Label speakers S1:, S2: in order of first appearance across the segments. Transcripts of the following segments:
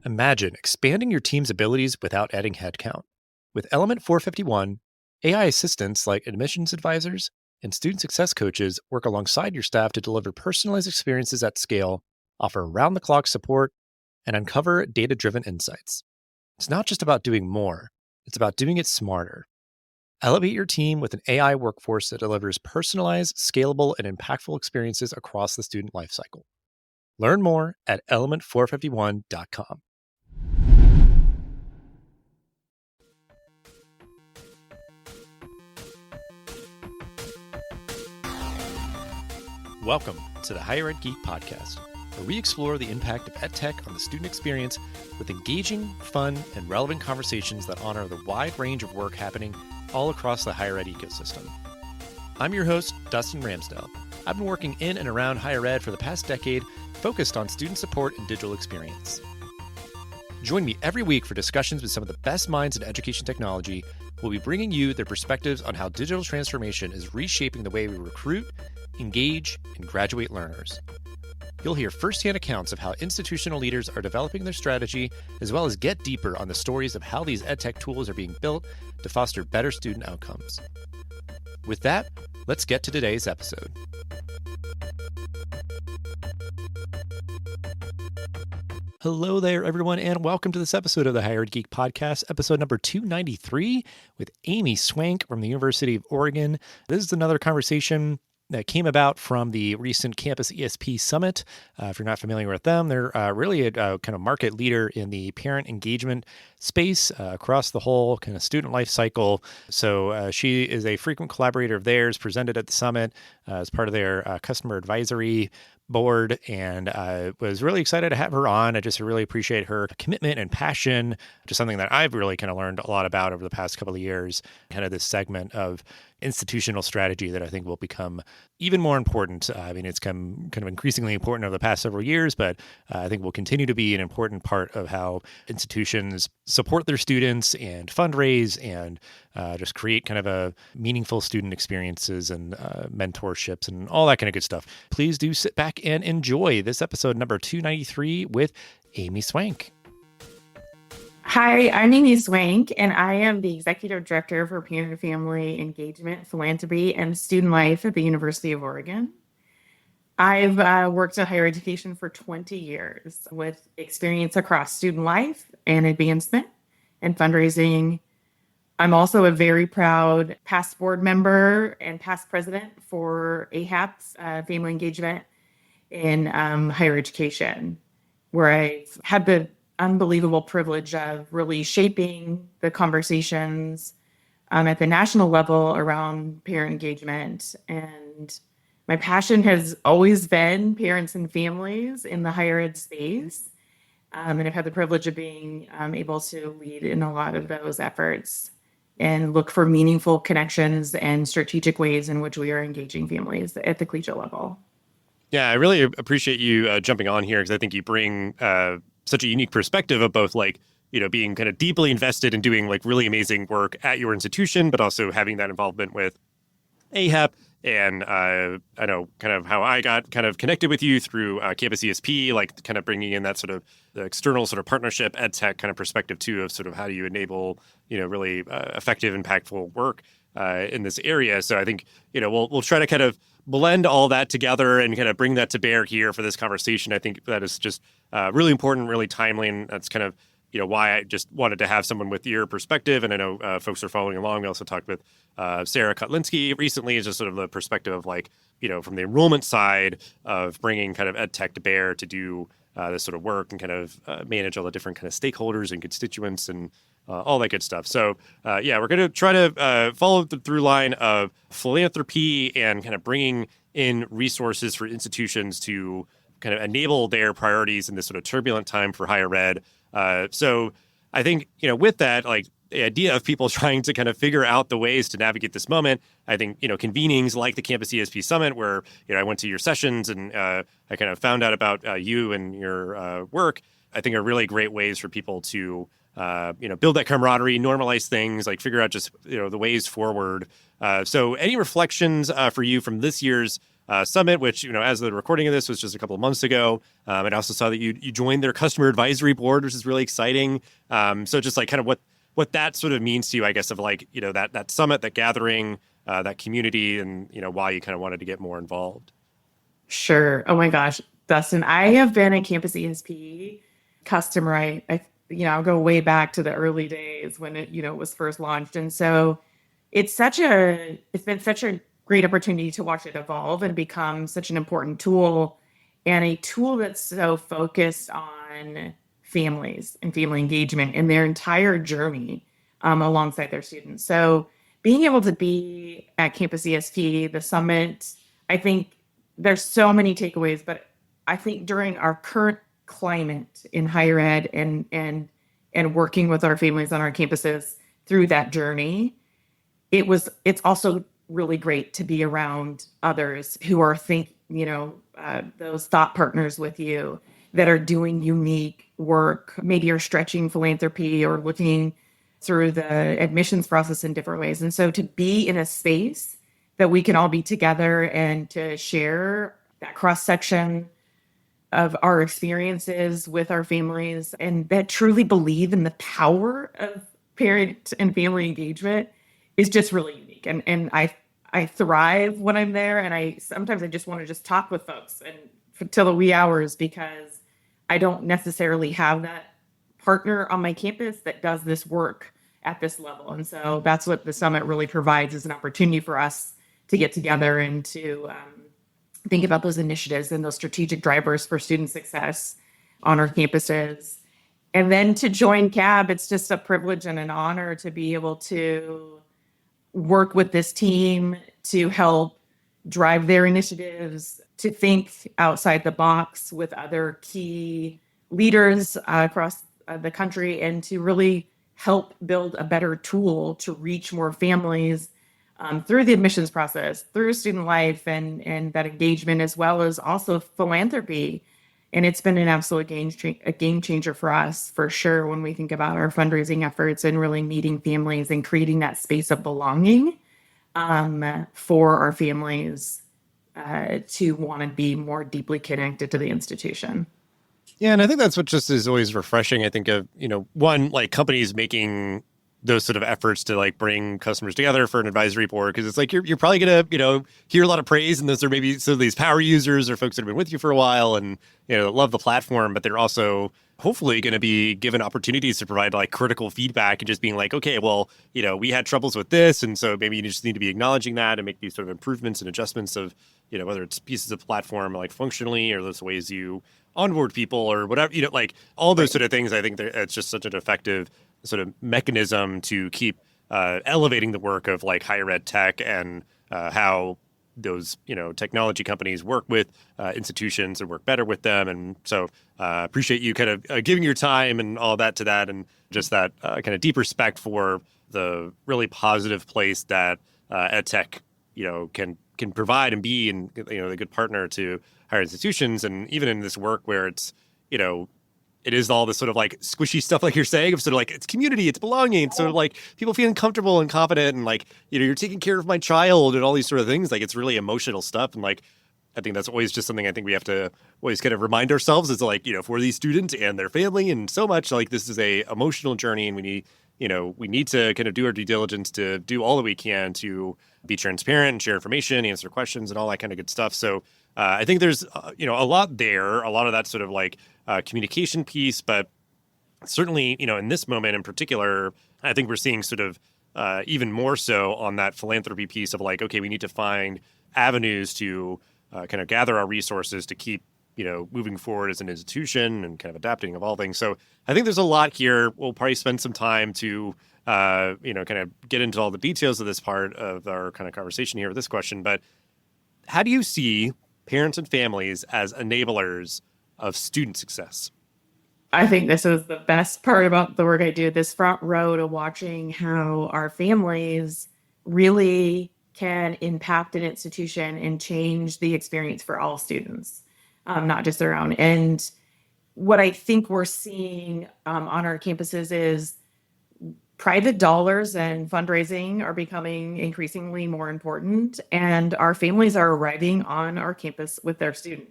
S1: Imagine expanding your team's abilities without adding headcount. With Element 451, AI assistants like admissions advisors and student success coaches work alongside your staff to deliver personalized experiences at scale, offer round the clock support, and uncover data driven insights. It's not just about doing more, it's about doing it smarter. Elevate your team with an AI workforce that delivers personalized, scalable, and impactful experiences across the student lifecycle. Learn more at element451.com. Welcome to the Higher Ed Geek Podcast, where we explore the impact of EdTech on the student experience with engaging, fun, and relevant conversations that honor the wide range of work happening all across the higher ed ecosystem. I'm your host, Dustin Ramsdell. I've been working in and around higher ed for the past decade, focused on student support and digital experience. Join me every week for discussions with some of the best minds in education technology. We'll be bringing you their perspectives on how digital transformation is reshaping the way we recruit, engage, and graduate learners. You'll hear firsthand accounts of how institutional leaders are developing their strategy, as well as get deeper on the stories of how these EdTech tools are being built to foster better student outcomes. With that, let's get to today's episode. Hello there, everyone, and welcome to this episode of the Higher Ed Geek Podcast, episode number 293 with Amy Swank from the University of Oregon. This is another conversation that came about from the recent Campus ESP Summit. If you're not familiar with them, they're really a kind of market leader in the parent engagement space across the whole kind of student life cycle. So she is a frequent collaborator of theirs, presented at the summit as part of their customer advisory board, and I was really excited to have her on. I just really appreciate her commitment and passion, just something that I've really kind of learned a lot about over the past couple of years, kind of this segment of institutional strategy that I think will become even more important. I mean, it's come kind of increasingly important over the past several years, but I think will continue to be an important part of how institutions support their students and fundraise and just create kind of a meaningful student experiences and mentorships and all that kind of good stuff. Please do sit back and enjoy this episode number 293 with Amy Swank.
S2: Hi, I'm Amy Swank, and I am the Executive Director for Parent and Family Engagement, Philanthropy, and Student Life at the University of Oregon. I've worked in higher education for 20 years with experience across student life and advancement and fundraising. I'm also a very proud past board member and past president for AHEPP's Family Engagement in higher education, where I've had the unbelievable privilege of really shaping the conversations at the national level around parent engagement. And my passion has always been parents and families in the higher ed space. And I've had the privilege of being able to lead in a lot of those efforts and look for meaningful connections and strategic ways in which we are engaging families at the collegiate level.
S1: Yeah, I really appreciate you jumping on here because I think you bring such a unique perspective of both being kind of deeply invested in doing really amazing work at your institution, but also having that involvement with AHEPPP. And I know kind of how I got kind of connected with you through Campus ESP, kind of bringing in that sort of the external sort of partnership ed tech kind of perspective too of sort of how do you enable, really effective, impactful work in this area. So I think, we'll try to kind of blend all that together and kind of bring that to bear here for this conversation. I think that is just really important, really timely, and that's kind of why I just wanted to have someone with your perspective. And I know folks are following along. We also talked with Sarah Kotlinski recently, is just sort of the perspective of from the enrollment side of bringing kind of ed tech to bear to do this sort of work and kind of manage all the different kind of stakeholders and constituents and all that good stuff. So we're going to try to follow the through line of philanthropy and kind of bringing in resources for institutions to kind of enable their priorities in this sort of turbulent time for higher ed. So I think, with that, the idea of people trying to kind of figure out the ways to navigate this moment, I think, convenings like the Campus ESP Summit, where, I went to your sessions and I kind of found out about you and your work, I think are really great ways for people to, build that camaraderie, normalize things, figure out just, the ways forward. So any reflections for you from this year's summit, which, as of the recording of this was just a couple of months ago. And I also saw that you joined their customer advisory board, which is really exciting. So just like kind of what that sort of means to you, I guess, of like, that summit, that gathering, that community, and, why you kind of wanted to get more involved.
S2: Sure. Oh my gosh, Dustin, I have been a campus ESP customer. I'll go way back to the early days when it was first launched. And so it's been such a great opportunity to watch it evolve and become such an important tool, and a tool that's so focused on families and family engagement in their entire journey alongside their students. So being able to be at Campus ESP, the summit, I think there's so many takeaways, but I think during our current climate in higher ed and working with our families on our campuses through that journey, it's also really great to be around others who are those thought partners with you that are doing unique work. Maybe you're stretching philanthropy or looking through the admissions process in different ways. And so to be in a space that we can all be together and to share that cross section of our experiences with our families and that truly believe in the power of parent and family engagement is just really unique. And I thrive when I'm there, and I sometimes just want to just talk with folks and till the wee hours, because I don't necessarily have that partner on my campus that does this work at this level. And so that's what the summit really provides, is an opportunity for us to get together and to think about those initiatives and those strategic drivers for student success on our campuses. And then to join CAB, it's just a privilege and an honor to be able to work with this team to help drive their initiatives, to think outside the box with other key leaders across the country, and to really help build a better tool to reach more families through the admissions process, through student life and that engagement, as well as also philanthropy. And it's been an absolute game changer for us, for sure, when we think about our fundraising efforts and really meeting families and creating that space of belonging for our families to want to be more deeply connected to the institution.
S1: Yeah, and I think that's what just is always refreshing. I think of, one, like companies making those sort of efforts to like bring customers together for an advisory board, because it's like you're probably gonna hear a lot of praise, and those are maybe some of these power users or folks that have been with you for a while and love the platform, but they're also hopefully going to be given opportunities to provide like critical feedback and just being like, okay, well, we had troubles with this, and so maybe you just need to be acknowledging that and make these sort of improvements and adjustments of whether it's pieces of platform like functionally or those ways you onboard people or whatever, like all those sort of things. I think it's just such an effective sort of mechanism to keep elevating the work of like higher ed tech and how those technology companies work with institutions and work better with them. And so appreciate you kind of giving your time and all that to that, and just that kind of deep respect for the really positive place that ed tech can provide and be, and a good partner to higher institutions. And even in this work where it's it is all this sort of like squishy stuff, like you're saying, of sort of like it's community, it's belonging, it's sort of like people feeling comfortable and confident, and like you're taking care of my child and all these sort of things. Like it's really emotional stuff, and like I think that's always just something I think we have to always kind of remind ourselves is like for these students and their family, and so much like this is a emotional journey, and we need to kind of do our due diligence to do all that we can to be transparent and share information, answer questions, and all that kind of good stuff. So I think there's a lot there, a lot of that sort of like communication piece, but certainly in this moment in particular, I think we're seeing sort of even more so on that philanthropy piece of like, okay, we need to find avenues to kind of gather our resources to keep moving forward as an institution and kind of adapting, evolving. So I think there's a lot here. We'll probably spend some time to kind of get into all the details of this part of our kind of conversation here with this question. But how do you see parents and families as enablers of student success?
S2: I think this is the best part about the work I do, this front row to watching how our families really can impact an institution and change the experience for all students, not just their own. And what I think we're seeing on our campuses is Private dollars and fundraising are becoming increasingly more important, and our families are arriving on our campus with their student.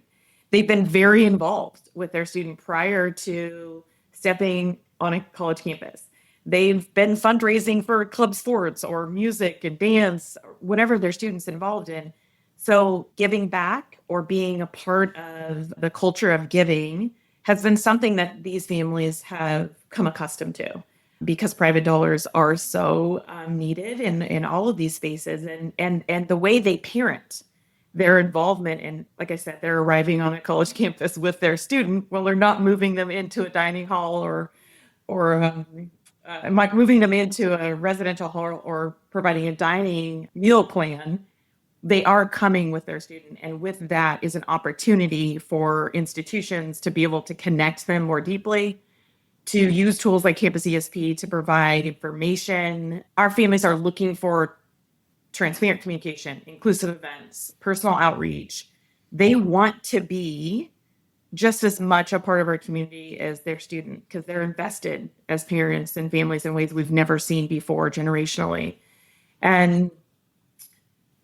S2: They've been very involved with their student prior to stepping on a college campus. They've been fundraising for club sports or music and dance, whatever their students involved in. So giving back or being a part of the culture of giving has been something that these families have come accustomed to because private dollars are so needed in all of these spaces, and the way they parent their involvement. And like I said, they're arriving on a college campus with their student. Well, they're not moving them into a dining hall or like moving them into a residential hall or providing a dining meal plan. They are coming with their student, and with that is an opportunity for institutions to be able to connect them more deeply, to use tools like Campus ESP to provide information. Our families are looking for transparent communication, inclusive events, personal outreach. They want to be just as much a part of our community as their student because they're invested as parents and families in ways we've never seen before generationally. And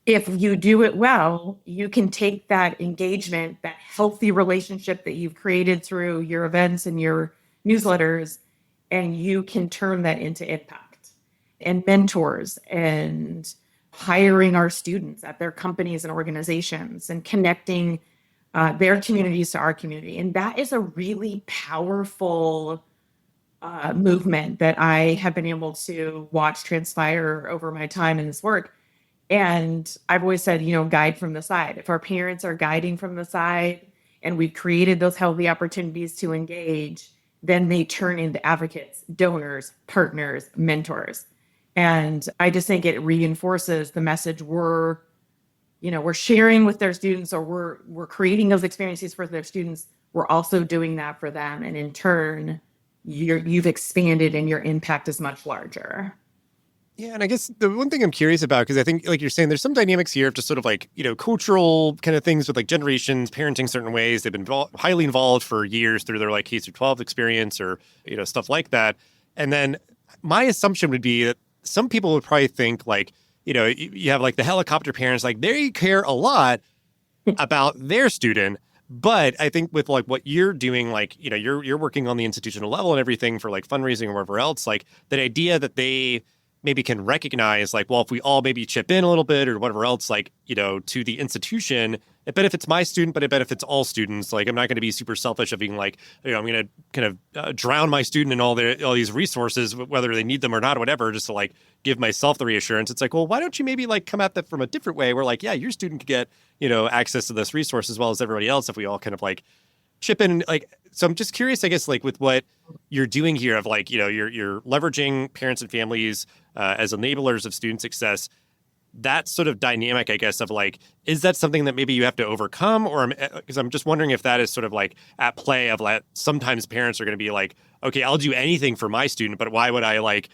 S2: if you do it well, you can take that engagement, that healthy relationship that you've created through your events and your newsletters, and you can turn that into impact and mentors and hiring our students at their companies and organizations and connecting their communities to our community. And that is a really powerful movement that I have been able to watch transpire over my time in this work. And I've always said, guide from the side. If our parents are guiding from the side and we've created those healthy opportunities to engage, then they turn into advocates, donors, partners, mentors. And I just think it reinforces the message we're sharing with their students, or we're creating those experiences for their students. We're also doing that for them. And in turn, you've expanded and your impact is much larger.
S1: Yeah, and I guess the one thing I'm curious about, because I think, like you're saying, there's some dynamics here of just sort of like, cultural kind of things with like generations, parenting certain ways. They've been highly involved for years through their like K through 12 experience or, stuff like that. And then my assumption would be that some people would probably think like, you have like the helicopter parents, like they care a lot about their student. But I think with like what you're doing, like, you're working on the institutional level and everything for like fundraising or whatever else, like that idea that they maybe can recognize like, well, if we all maybe chip in a little bit or whatever else, like, to the institution, it benefits my student, but it benefits all students. Like, I'm not going to be super selfish of being like, I'm going to kind of drown my student in all these resources, whether they need them or not, or whatever, just to like give myself the reassurance. It's like, well, why don't you maybe like come at that from a different way where like, yeah, your student could get, access to this resource as well as everybody else if we all kind of like chip in. Like, so I'm just curious, I guess, like with what you're doing here of like, you're leveraging parents and families as enablers of student success. That sort of dynamic, I guess, of like, is that something that maybe you have to overcome? Or because I'm just wondering if that is sort of like at play of like, sometimes parents are going to be like, okay, I'll do anything for my student, but why would I like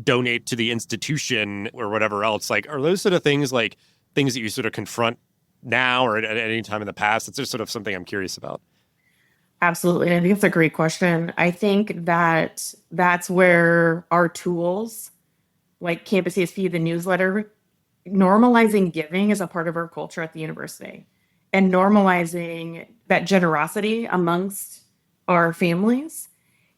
S1: donate to the institution or whatever else? Like, are those sort of things like things that you sort of confront now or at any time in the past? It's just sort of something I'm curious about.
S2: Absolutely. I think it's a great question. I think that that's where our tools like Campus ESP, the newsletter, normalizing giving is a part of our culture at the university, and normalizing that generosity amongst our families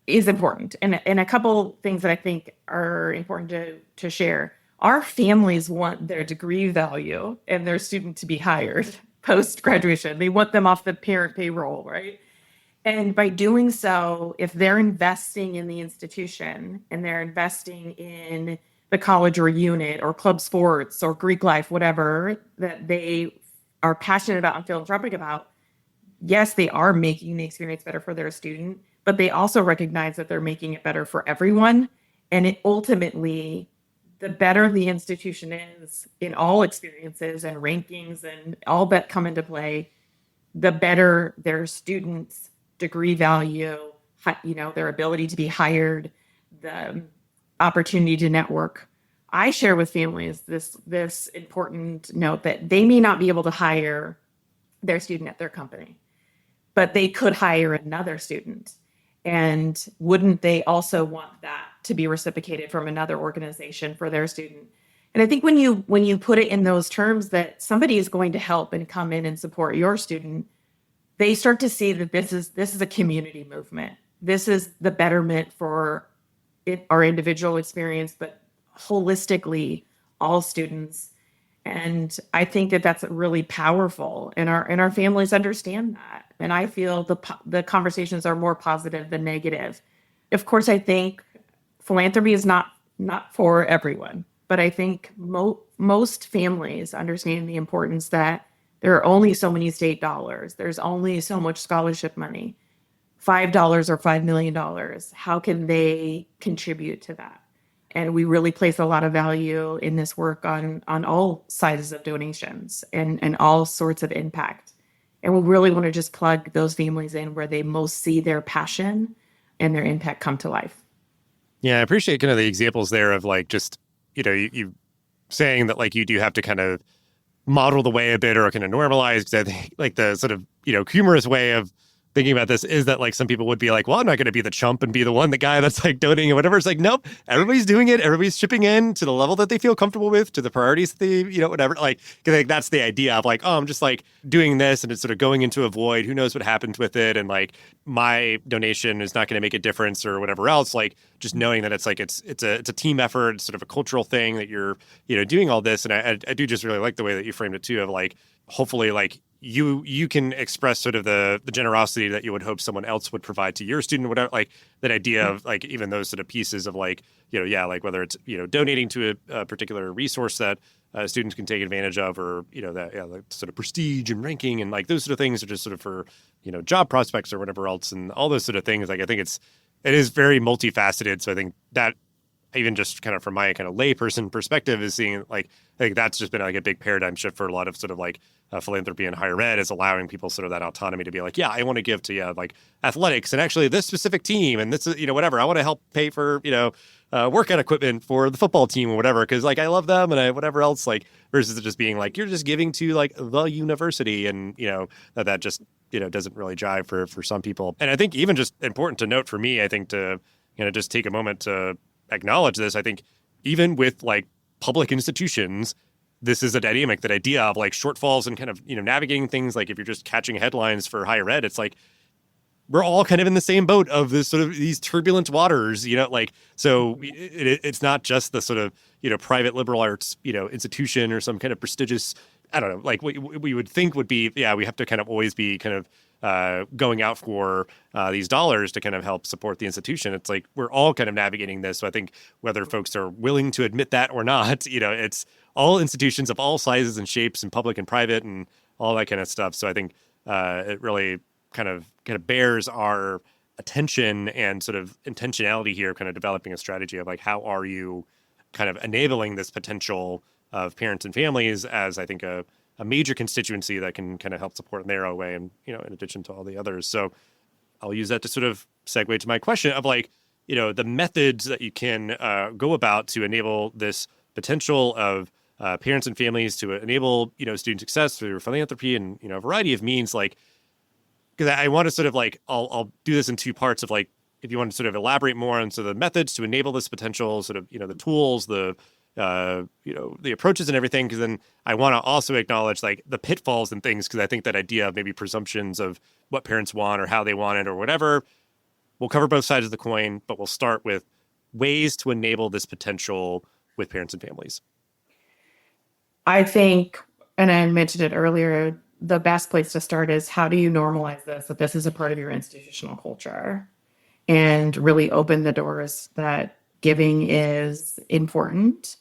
S2: is important. And a couple things that I think are important to share. Our families want their degree value and their student to be hired post graduation. They want them off the parent payroll, right? And by doing so, if they're investing in the institution and they're investing in the college or unit or club sports or Greek life, whatever that they are passionate about and philanthropic about, yes, they are making the experience better for their student, but they also recognize that they're making it better for everyone. And it ultimately, the better the institution is in all experiences and rankings and all that come into play, the better their students' degree value, their ability to be hired, the opportunity to network. I share with families this important note that they may not be able to hire their student at their company, but they could hire another student. And wouldn't they also want that to be reciprocated from another organization for their student? And I think when you put it in those terms that somebody is going to help and come in and support your student, they start to see that this is a community movement. This is the betterment for our individual experience, but holistically all students. And I think that that's really powerful, and our families understand that. And I feel the conversations are more positive than negative. Of course, I think philanthropy is not for everyone, but I think most families understand the importance that there are only so many state dollars. There's only so much scholarship money. $5 or $5 million. How can they contribute to that? And we really place a lot of value in this work on all sizes of donations and all sorts of impact. And we really want to just plug those families in where they most see their passion and their impact come to life.
S1: Yeah, I appreciate kind of the examples there of like just, you saying that like you do have to kind of model the way a bit or kind of normalize, because I think like the sort of, humorous way of thinking about this is that like some people would be like, well, I'm not going to be the chump and be the guy that's like donating or whatever. It's like, nope, everybody's doing it. Everybody's chipping in to the level that they feel comfortable with, to the priorities that they, whatever. Like, 'cause, like that's the idea of like, oh, I'm just like doing this and it's sort of going into a void. Who knows what happens with it? And like my donation is not going to make a difference or whatever else. Like just knowing that it's like, it's a team effort, it's sort of a cultural thing that you're, doing all this. And I do just really like the way that you framed it too, of like, hopefully like, you can express sort of the generosity that you would hope someone else would provide to your student, whatever, like that idea of like even those sort of pieces of like, like whether it's, donating to a particular resource that students can take advantage of, or, like sort of prestige and ranking and like those sort of things are just sort of for, job prospects or whatever else. And all those sort of things, like I think it is very multifaceted. So I think that even just kind of from my kind of layperson perspective is seeing like, I think that's just been like a big paradigm shift for a lot of sort of like philanthropy in higher ed, is allowing people sort of that autonomy to be like, yeah, I want to give to like athletics and actually this specific team and this is, whatever. I want to help pay for, workout equipment for the football team or whatever, because like I love them and whatever else, like versus it just being like you're just giving to like the university and that just doesn't really jive for some people. And I think even just important to note for me, I think to just take a moment to acknowledge this. I think even with like public institutions, this is a dynamic, that idea of like shortfalls and kind of, navigating things. Like if you're just catching headlines for higher ed, it's like, we're all kind of in the same boat of this sort of these turbulent waters, like, so it's not just the sort of, private liberal arts, institution or some kind of prestigious, I don't know, like what we would think would be, yeah, we have to kind of always be kind of going out for these dollars to kind of help support the institution. It's like we're all kind of navigating this. So I think whether folks are willing to admit that or not, it's all institutions of all sizes and shapes, and public and private and all that kind of stuff. So I think it really kind of bears our attention and sort of intentionality here, kind of developing a strategy of like, how are you kind of enabling this potential of parents and families as I think a major constituency that can kind of help support in their own way, and, in addition to all the others. So I'll use that to sort of segue to my question of like, the methods that you can go about to enable this potential of parents and families to enable, student success through philanthropy and, a variety of means. Like, because I want to sort of like, I'll do this in two parts of like, if you want to sort of elaborate more on sort of the methods to enable this potential, sort of, the tools, the approaches and everything, because then I want to also acknowledge like the pitfalls and things, because I think that idea of maybe presumptions of what parents want or how they want it or whatever, we'll cover both sides of the coin, but we'll start with ways to enable this potential with parents and families.
S2: I think, and I mentioned it earlier, the best place to start is, how do you normalize this, that this is a part of your institutional culture, and really open the doors that giving is important.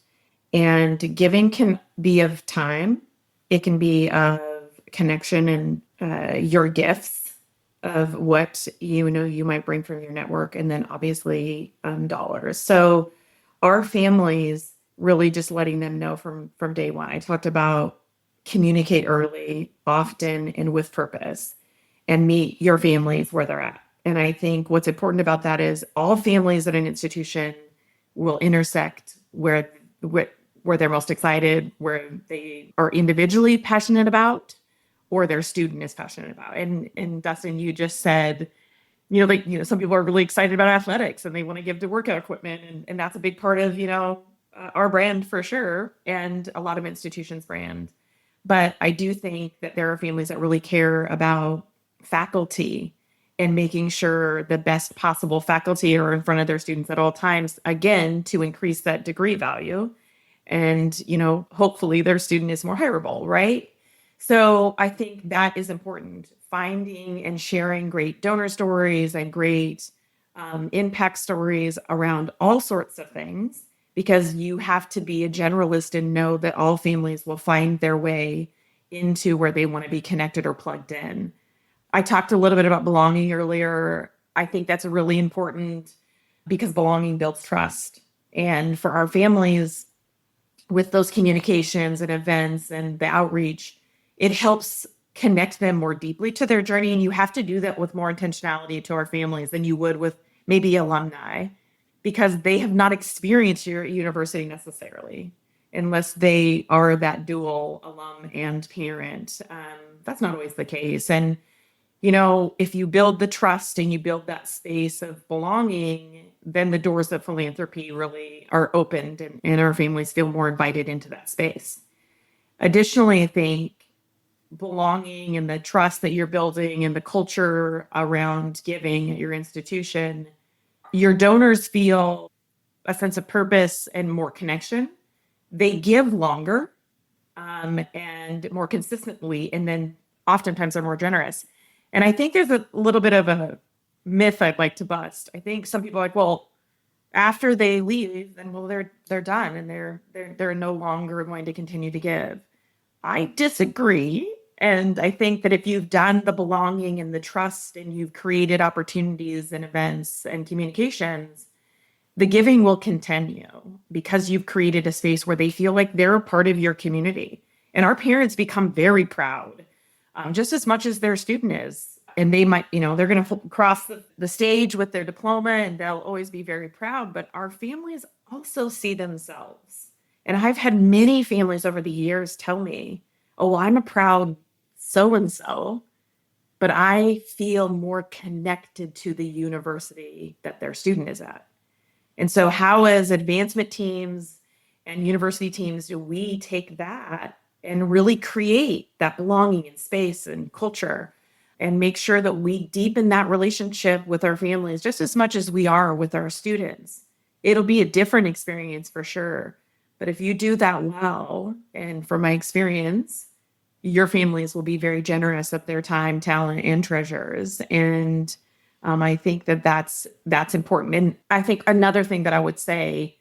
S2: And giving can be of time. It can be of connection and your gifts of what you might bring from your network, and then obviously dollars. So our families, really just letting them know from day one. I talked about communicate early, often, and with purpose, and meet your families where they're at. And I think what's important about that is all families at an institution will intersect where they're most excited, where they are individually passionate about, or their student is passionate about. And Dustin, you just said, some people are really excited about athletics and they want to give to workout equipment. And that's a big part of, our brand for sure. And a lot of institutions' brand. But I do think that there are families that really care about faculty and making sure the best possible faculty are in front of their students at all times, again, to increase that degree value. And, hopefully their student is more hireable, right? So I think that is important. Finding and sharing great donor stories and great impact stories around all sorts of things, because you have to be a generalist and know that all families will find their way into where they want to be connected or plugged in. I talked a little bit about belonging earlier. I think that's really important because belonging builds trust. And for our families, with those communications and events and the outreach, it helps connect them more deeply to their journey. And you have to do that with more intentionality to our families than you would with maybe alumni, because they have not experienced your university necessarily unless they are that dual alum and parent. That's not always the case. And if you build the trust and you build that space of belonging, then the doors of philanthropy really are opened, and our families feel more invited into that space. Additionally, I think belonging and the trust that you're building and the culture around giving at your institution, your donors feel a sense of purpose and more connection. They give longer and more consistently, and then oftentimes are more generous. And I think there's a little bit of a myth I'd like to bust. I think some people are like, well, after they leave, then they're done and they're no longer going to continue to give. I disagree. And I think that if you've done the belonging and the trust and you've created opportunities and events and communications, the giving will continue because you've created a space where they feel like they're a part of your community. And our parents become very proud, just as much as their student is. And they might, they're going to cross the stage with their diploma and they'll always be very proud. But our families also see themselves. And I've had many families over the years tell me, oh, well, I'm a proud so-and-so, but I feel more connected to the university that their student is at. And so how, as advancement teams and university teams, do we take that and really create that belonging in space and culture and make sure that we deepen that relationship with our families just as much as we are with our students? It'll be a different experience for sure. But if you do that well, and from my experience, your families will be very generous of their time, talent, and treasures. And I think that's important. And I think another thing that I would say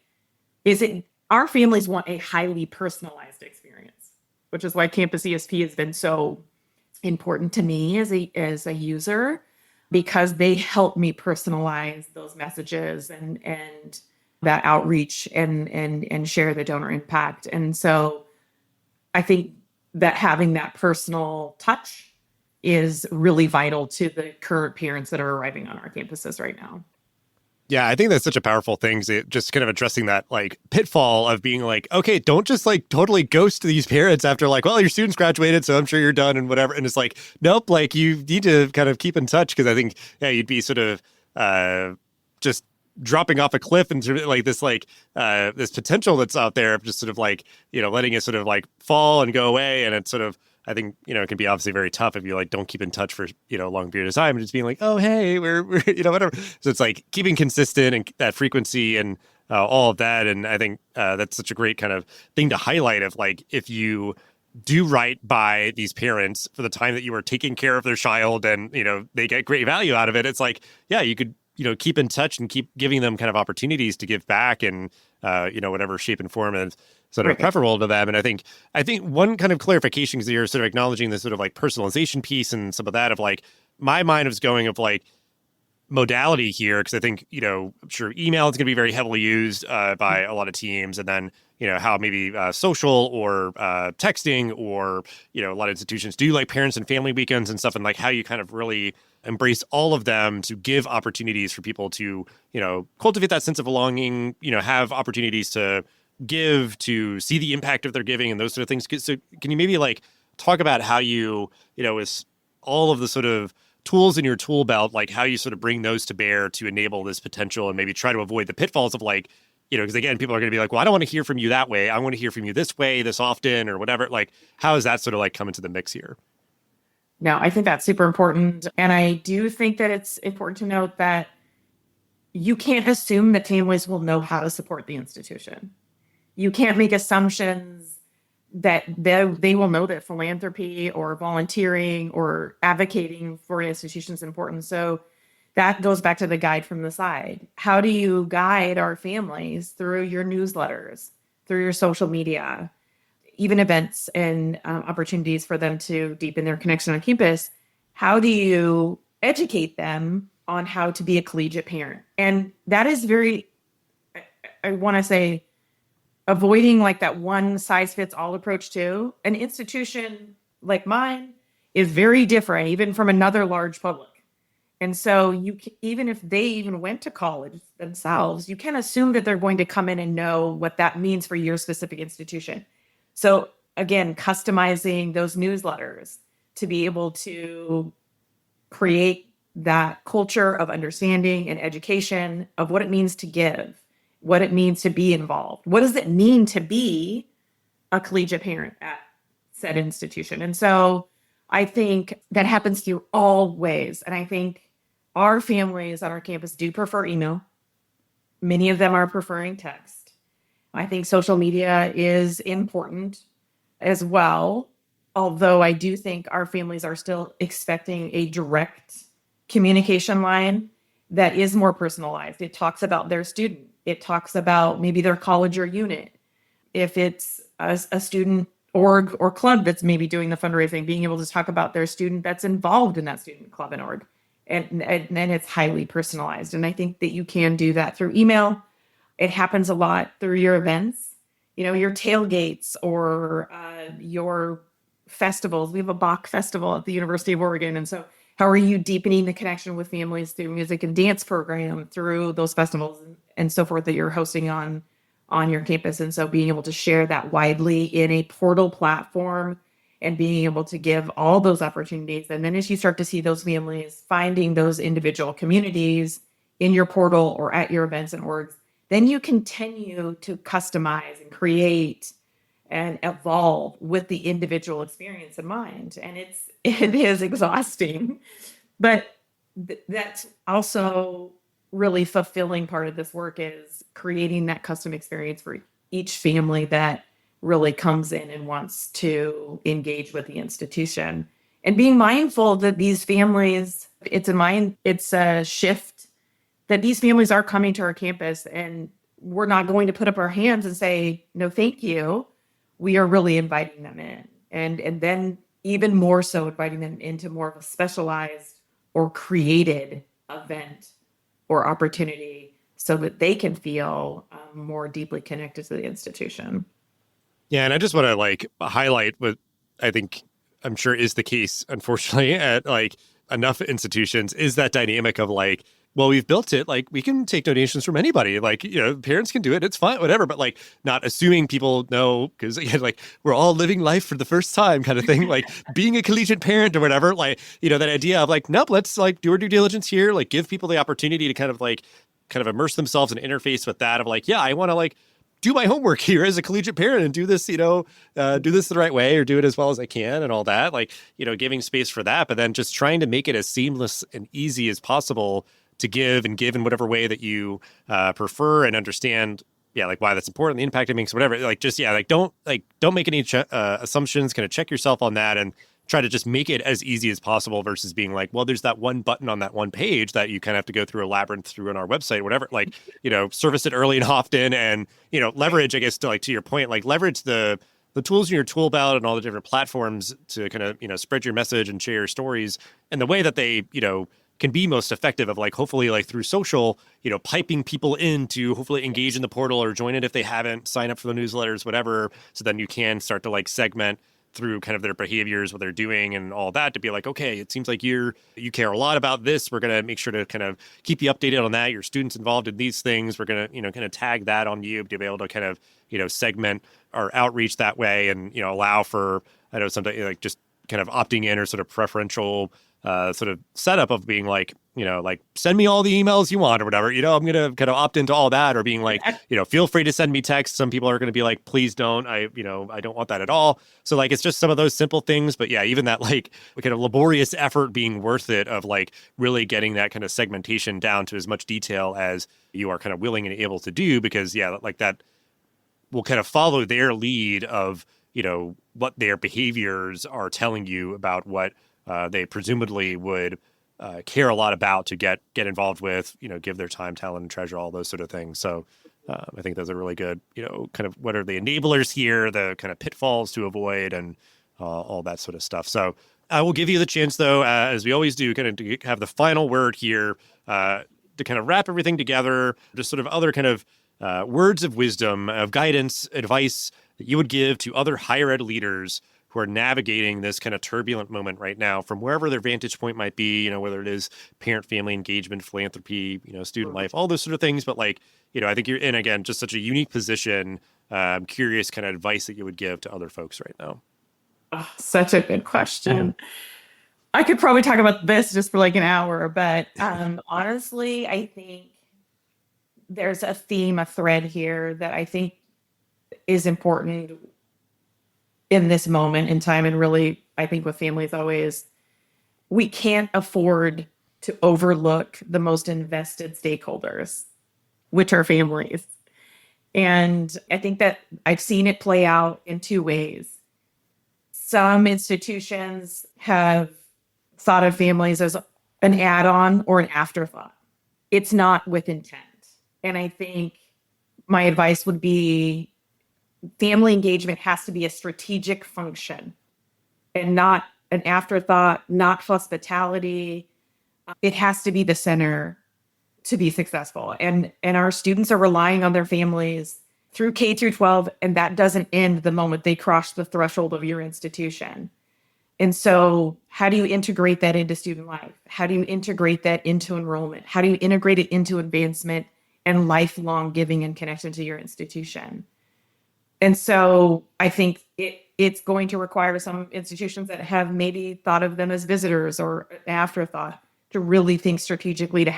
S2: is our families want a highly personalized experience, which is why Campus ESP has been so important to me as a user, because they help me personalize those messages and that outreach and share the donor impact. And so I think that having that personal touch is really vital to the current parents that are arriving on our campuses right now.
S1: Yeah, I think that's such a powerful thing. Just kind of addressing that like pitfall of being like, okay, don't just like totally ghost these parents after like, well, your students graduated, so I'm sure you're done and whatever. And it's like, nope, like you need to kind of keep in touch, because I think, yeah, you'd be sort of just dropping off a cliff into like this potential that's out there of just sort of like, letting it sort of like fall and go away. And it's sort of, I think, it can be obviously very tough if you like don't keep in touch for, a long period of time and just being like, oh, hey, we're whatever. So it's like keeping consistent and that frequency and all of that. And I think that's such a great kind of thing to highlight of like, if you do right by these parents for the time that you are taking care of their child and, they get great value out of it. It's like, yeah, you could, keep in touch and keep giving them kind of opportunities to give back in, whatever shape and form is sort of preferable to them. And I think one kind of clarification, because you're sort of acknowledging this sort of like personalization piece and some of that of like, my mind was going of like modality here, because I think, I'm sure email is going to be very heavily used by a lot of teams. And then, how maybe social or texting or, a lot of institutions do like parents and family weekends and stuff, and like how you kind of really embrace all of them to give opportunities for people to, cultivate that sense of belonging, have opportunities to give, to see the impact of their giving and those sort of things. So can you maybe like talk about how you, with all of the sort of tools in your tool belt, like how you sort of bring those to bear to enable this potential and maybe try to avoid the pitfalls of like, because again, people are going to be like, well, I don't want to hear from you that way. I want to hear from you this way, this often, or whatever. Like, how does that sort of like come into the mix here?
S2: No, I think that's super important. And I do think that it's important to note that you can't assume that families will know how to support the institution. You can't make assumptions that they will know that philanthropy or volunteering or advocating for an institution is important. So that goes back to the guide from the side. How do you guide our families through your newsletters, through your social media, even events and opportunities for them to deepen their connection on campus? How do you educate them on how to be a collegiate parent? And that is very, I want to say, avoiding like that one size fits all approach too. An institution like mine is very different, even from another large public. And so even if they even went to college themselves, you can't assume that they're going to come in and know what that means for your specific institution. So again, customizing those newsletters to be able to create that culture of understanding and education of what it means to give, what it means to be involved. What does it mean to be a collegiate parent at said institution? And so I think that happens through all ways. And I think our families on our campus do prefer email. Many of them are preferring text. I think social media is important as well, although I do think our families are still expecting a direct communication line that is more personalized. It talks about their student. It talks about maybe their college or unit. If it's a student org or club that's maybe doing the fundraising, being able to talk about their student that's involved in that student club and org. And then it's highly personalized. And I think that you can do that through email. It happens a lot through your events, your tailgates or your festivals. We have a Bach festival at the University of Oregon. And so how are you deepening the connection with families through music and dance program, through those festivals and so forth that you're hosting on your campus? And so being able to share that widely in a portal platform and being able to give all those opportunities. And then as you start to see those families finding those individual communities in your portal or at your events and orgs, then you continue to customize and create and evolve with the individual experience in mind. And it is exhausting, but that's also really fulfilling part of this work, is creating that custom experience for each family that really comes in and wants to engage with the institution, and being mindful that these families, it's a shift that these families are coming to our campus, and we're not going to put up our hands and say, no, thank you. We are really inviting them in, and then even more so inviting them into more of a specialized or created event or opportunity so that they can feel more deeply connected to the institution.
S1: Yeah, and I just want to like highlight what I think I'm sure is the case, unfortunately, at like enough institutions, is that dynamic of like, well, we've built it, like we can take donations from anybody, like, parents can do it, it's fine, whatever, but like not assuming people know, because again, like we're all living life for the first time kind of thing, like being a collegiate parent or whatever, like, that idea of like, nope, let's like do our due diligence here, like give people the opportunity to kind of immerse themselves and interface with that of like, yeah, I want to like do my homework here as a collegiate parent and do this, do this the right way or do it as well as I can and all that, like, giving space for that, but then just trying to make it as seamless and easy as possible to give in whatever way that you prefer and understand, like why that's important, the impact it makes, whatever. Like just, don't make any assumptions, kind of check yourself on that and try to just make it as easy as possible versus being like, well, there's that one button on that one page that you kind of have to go through a labyrinth through on our website, whatever, like, service it early and often and, leverage, I guess, to your point, like leverage the tools in your tool belt and all the different platforms to kind of, spread your message and share your stories in the way that they, can be most effective of like, hopefully like through social, piping people in to hopefully engage in the portal or join it if they haven't, sign up for the newsletters, whatever. So then you can start to like segment through kind of their behaviors, what they're doing and all that to be like, okay, it seems like you care a lot about this. We're going to make sure to kind of keep you updated on that. Your students involved in these things. We're going to, kind of tag that on you to be able to kind of, segment our outreach that way and, allow for, I know sometimes like just kind of opting in or sort of preferential sort of setup of being like, like send me all the emails you want or whatever, I'm going to kind of opt into all that, or being like, feel free to send me text. Some people are going to be like, please don't, I don't want that at all. So like, it's just some of those simple things, but yeah, even that like kind of laborious effort being worth it of like really getting that kind of segmentation down to as much detail as you are kind of willing and able to do, because yeah, like that will kind of follow their lead of, what their behaviors are telling you about what they presumably would care a lot about to get involved with, give their time, talent, and treasure, all those sort of things. So I think those are really good, kind of what are the enablers here, the kind of pitfalls to avoid, and all that sort of stuff. So I will give you the chance, though, as we always do, kind of to have the final word here to kind of wrap everything together, just sort of other kind of words of wisdom, of guidance, advice that you would give to other higher ed leaders who are navigating this kind of turbulent moment right now from wherever their vantage point might be, whether it is parent, family engagement, philanthropy, student life, all those sort of things. But like, I think you're in, again, just such a unique position. I'm curious kind of advice that you would give to other folks right now.
S2: Oh, such a good question. I could probably talk about this just for like an hour, but honestly, I think there's a theme, a thread here that I think is important in this moment in time. And really, I think with families always, we can't afford to overlook the most invested stakeholders, which are families. And I think that I've seen it play out in two ways. Some institutions have thought of families as an add-on or an afterthought. It's not with intent. And I think my advice would be family engagement has to be a strategic function and not an afterthought, not hospitality. It has to be the center to be successful. And our students are relying on their families through K through 12, and that doesn't end the moment they cross the threshold of your institution. And so how do you integrate that into student life? How do you integrate that into enrollment? How do you integrate it into advancement and lifelong giving and connection to your institution? And so I think it's going to require some institutions that have maybe thought of them as visitors or an afterthought to really think strategically to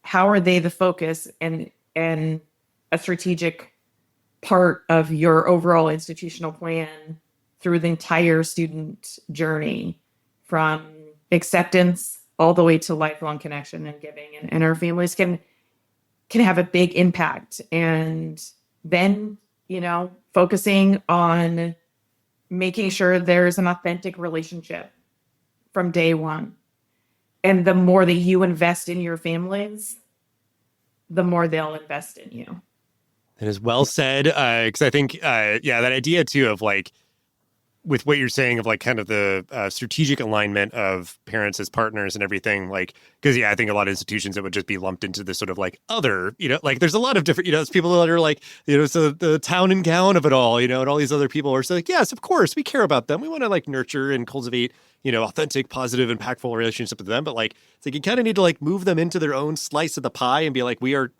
S2: how are they the focus and a strategic part of your overall institutional plan through the entire student journey, from acceptance all the way to lifelong connection and giving. And our families can have a big impact. And then, focusing on making sure there's an authentic relationship from day one. And the more that you invest in your families, the more they'll invest in you.
S1: That is well said. Because I think, that idea too of like, with what you're saying of like kind of the strategic alignment of parents as partners and everything, like, because I think a lot of institutions that would just be lumped into this sort of like other, like there's a lot of different, there's people that are like, so the town and gown of it all, and all these other people are so like, yes, of course, we care about them. We want to like nurture and cultivate, authentic, positive, impactful relationship with them. But like, it's like you kind of need to like move them into their own slice of the pie and be like, we are,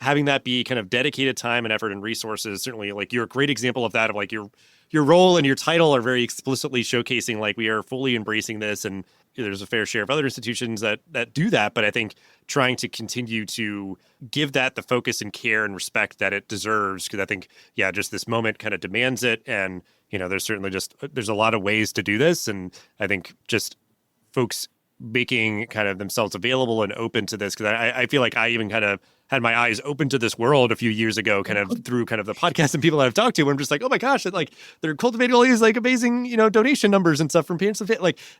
S1: having that be kind of dedicated time and effort and resources. Certainly, like you're a great example of that, of like your role and your title are very explicitly showcasing like we are fully embracing this. And there's a fair share of other institutions that do that. But I think trying to continue to give that the focus and care and respect that it deserves, because I think, just this moment kind of demands it. And, there's certainly there's a lot of ways to do this. And I think just folks making kind of themselves available and open to this, because I feel like I even kind of had my eyes open to this world a few years ago, kind of through kind of the podcast and people that I've talked to, where I'm just like, oh my gosh, like they're cultivating all these like amazing, donation numbers and stuff from parents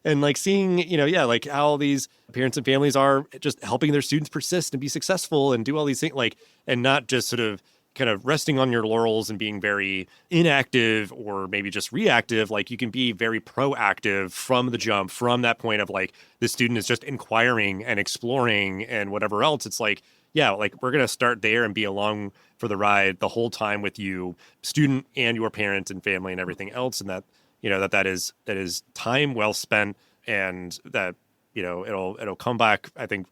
S1: and like seeing, like how all these parents and families are just helping their students persist and be successful and do all these things, like, and not just sort of kind of resting on your laurels and being very inactive or maybe just reactive. Like you can be very proactive from the jump, from that point of like the student is just inquiring and exploring and whatever else. It's like, like we're going to start there and be along for the ride the whole time with you, student and your parents and family and everything else. And that, that is time well spent, and that, it'll come back, I think,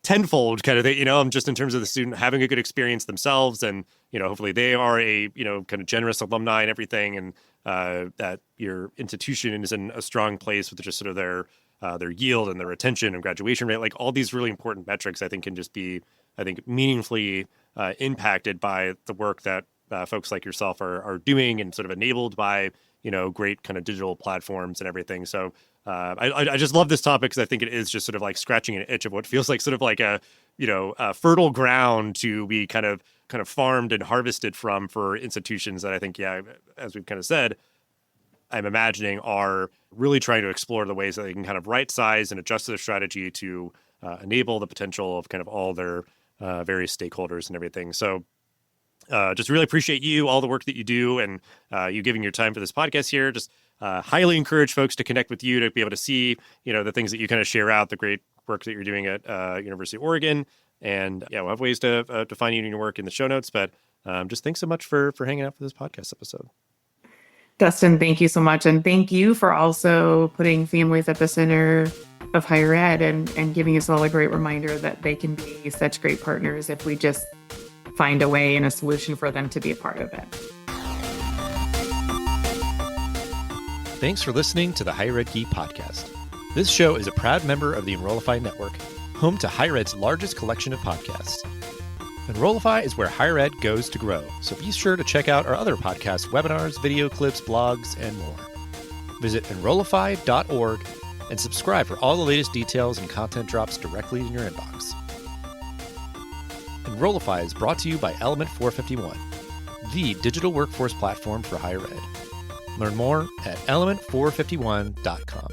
S1: tenfold kind of thing, just in terms of the student having a good experience themselves. And, hopefully they are a, kind of generous alumni and everything. And that your institution is in a strong place with just sort of their their yield and their retention and graduation rate. Like all these really important metrics, I think, can just be, meaningfully impacted by the work that folks like yourself are doing and sort of enabled by, great kind of digital platforms and everything. So I just love this topic because I think it is just sort of like scratching an itch of what feels like sort of like a fertile ground to be kind of farmed and harvested from for institutions that I think, as we've kind of said, I'm imagining are really trying to explore the ways that they can kind of right size and adjust their strategy to enable the potential of kind of all their various stakeholders and everything. So just really appreciate you, all the work that you do, and you giving your time for this podcast here. Just highly encourage folks to connect with you to be able to see, the things that you kind of share out, the great work that you're doing at University of Oregon. And we'll have ways to find you and your work in the show notes. But just thanks so much for hanging out for this podcast episode.
S2: Dustin, thank you so much. And thank you for also putting families at the center of higher ed and giving us all a great reminder that they can be such great partners if we just find a way and a solution for them to be a part of it.
S3: Thanks for listening to the Higher Ed Geek podcast. This show is a proud member of the Enrollify Network, home to Higher Ed's largest collection of podcasts. Enrollify is where higher ed goes to grow, so be sure to check out our other podcasts, webinars, video clips, blogs, and more. Visit enrollify.org and subscribe for all the latest details and content drops directly in your inbox. Enrollify is brought to you by Element 451, the digital workforce platform for higher ed. Learn more at element451.com.